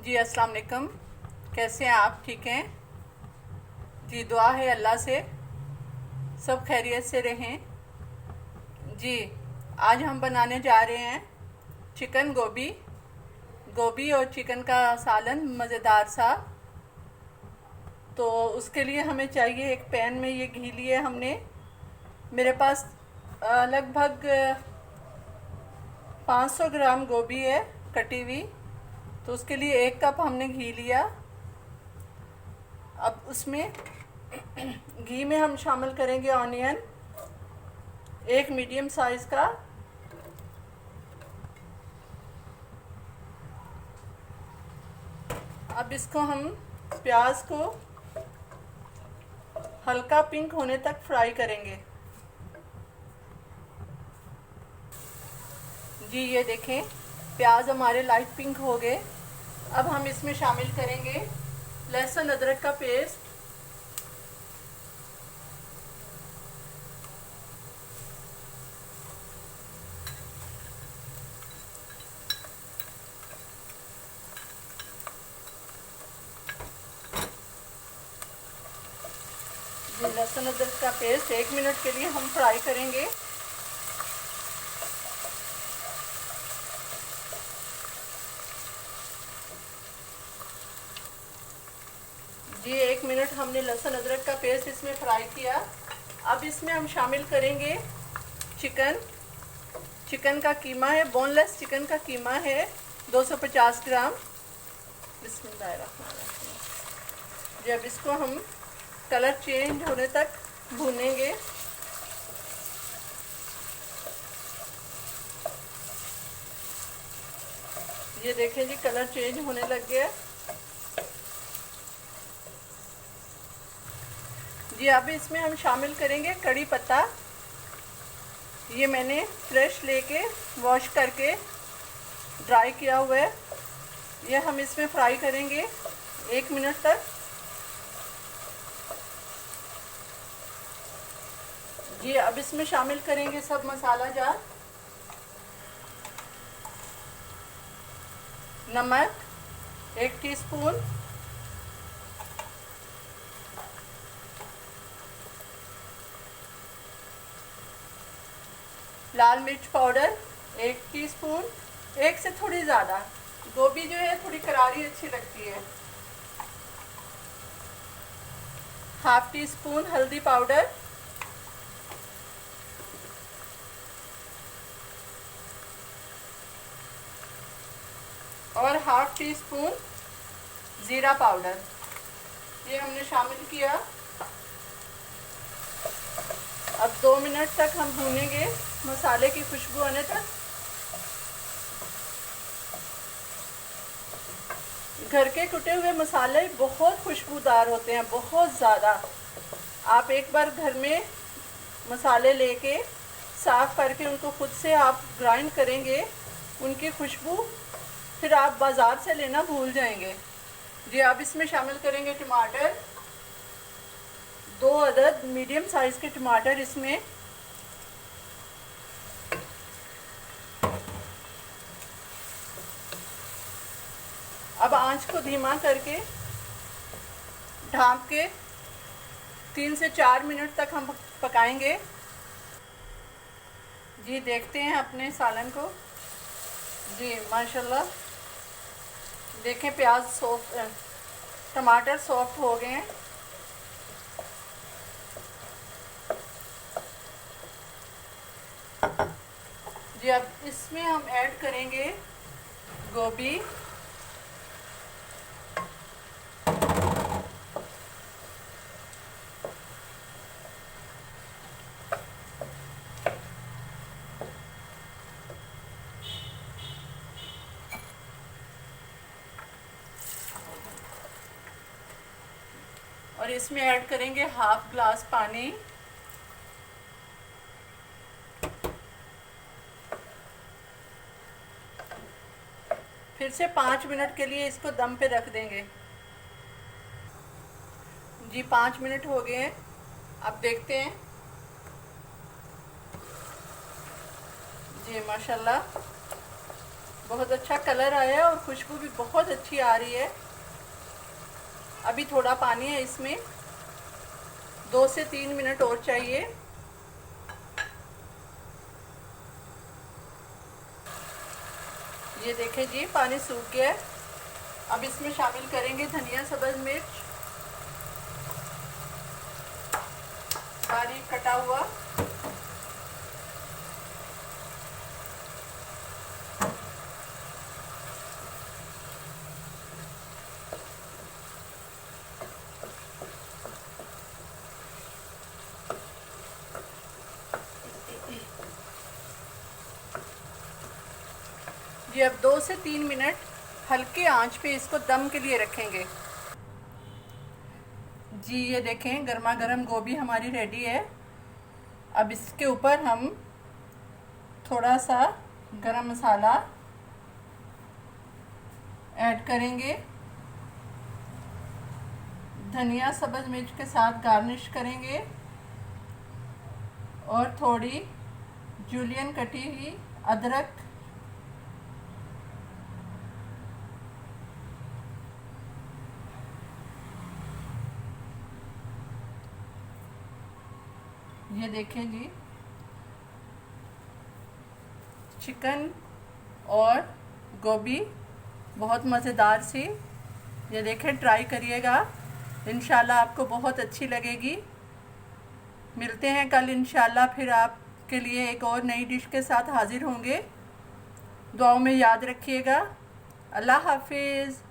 जी अस्सलाम वालेकुम। कैसे हैं आप? ठीक हैं जी। दुआ है अल्लाह से सब खैरियत से रहें जी। आज हम बनाने जा रहे हैं चिकन गोभी गोभी और चिकन का सालन मज़ेदार सा। तो उसके लिए हमें चाहिए, एक पैन में ये घी लिए हमने। मेरे पास लगभग 500 ग्राम गोभी है कटी हुई। तो उसके लिए 1 कप हमने घी लिया। अब उसमें घी में हम शामिल करेंगे ऑनियन, एक मीडियम साइज़ का। अब इसको हम प्याज को हल्का पिंक होने तक फ्राई करेंगे जी। ये देखें, प्याज हमारे लाइट पिंक हो गए। अब हम इसमें शामिल करेंगे लहसुन अदरक का पेस्ट, जी लहसुन अदरक का पेस्ट 1 मिनट के लिए हम फ्राई करेंगे। जी 1 मिनट हमने लहसुन अदरक का पेस्ट इसमें फ्राई किया। अब इसमें हम शामिल करेंगे चिकन का कीमा है, बोनलेस चिकन का कीमा है 250 ग्राम। बिस्मिल्लाहिर्रहमानिर्रहीम। जब इसको हम कलर चेंज होने तक भूनेंगे। ये देखें जी, कलर चेंज होने लग गया जी। अब इसमें हम शामिल करेंगे कड़ी पत्ता। ये मैंने फ्रेश लेके वॉश करके ड्राई किया हुआ है। ये हम इसमें फ्राई करेंगे 1 मिनट तक जी। अब इसमें शामिल करेंगे सब मसाला जार, नमक 1 टीस्पून, लाल मिर्च पाउडर 1 टीस्पून, 1 से थोड़ी ज़्यादा। गोभी जो है थोड़ी करारी अच्छी लगती है। हाफ टी स्पून हल्दी पाउडर, और हाफ टी स्पून ज़ीरा पाउडर, ये हमने शामिल किया। अब 2 मिनट तक हम भूनेंगे मसाले की खुशबू आने तक। घर के कुटे हुए मसाले बहुत खुशबूदार होते हैं, बहुत ज़्यादा। आप एक बार घर में मसाले लेके साफ़ करके उनको खुद से आप ग्राइंड करेंगे, उनकी खुशबू फिर आप बाज़ार से लेना भूल जाएंगे जी। अब इसमें शामिल करेंगे टमाटर, 2 अदद मीडियम साइज़ के टमाटर इसमें। अब आंच को धीमा करके ढाँप के 3 से 4 मिनट तक हम पकाएंगे जी। देखते हैं अपने सालन को जी। माशाल्लाह देखें, प्याज सॉफ्ट, टमाटर सॉफ्ट हो गए हैं जी। अब इसमें हम ऐड करेंगे गोभी, और इसमें ऐड करेंगे हाफ ग्लास पानी। फिर से 5 मिनट के लिए इसको दम पे रख देंगे जी। 5 मिनट हो गए हैं। अब देखते हैं जी। माशाल्लाह बहुत अच्छा कलर आया है और खुशबू भी बहुत अच्छी आ रही है। अभी थोड़ा पानी है इसमें, 2 से 3 मिनट और चाहिए। ये देखें जी, पानी सूख गया है। अब इसमें शामिल करेंगे धनिया, सब्ज़ मिर्च बारीक कटा हुआ, ये अब 2 से 3 मिनट हल्के आंच पे इसको दम के लिए रखेंगे। जी ये देखें, गर्मा गर्म गोभी हमारी रेडी है। अब इसके ऊपर हम थोड़ा सा गरम मसाला ऐड करेंगे, धनिया सब्ज़ मिर्च के साथ गार्निश करेंगे और थोड़ी जूलियन कटी हुई अदरक, ये देखें जी, चिकन और गोभी बहुत मज़ेदार सी। ये देखें, ट्राई करिएगा, इंशाल्लाह आपको बहुत अच्छी लगेगी। मिलते हैं कल इंशाल्लाह, फिर आपके लिए एक और नई डिश के साथ हाज़िर होंगे। दुआओं में याद रखिएगा। अल्लाह हाफिज़।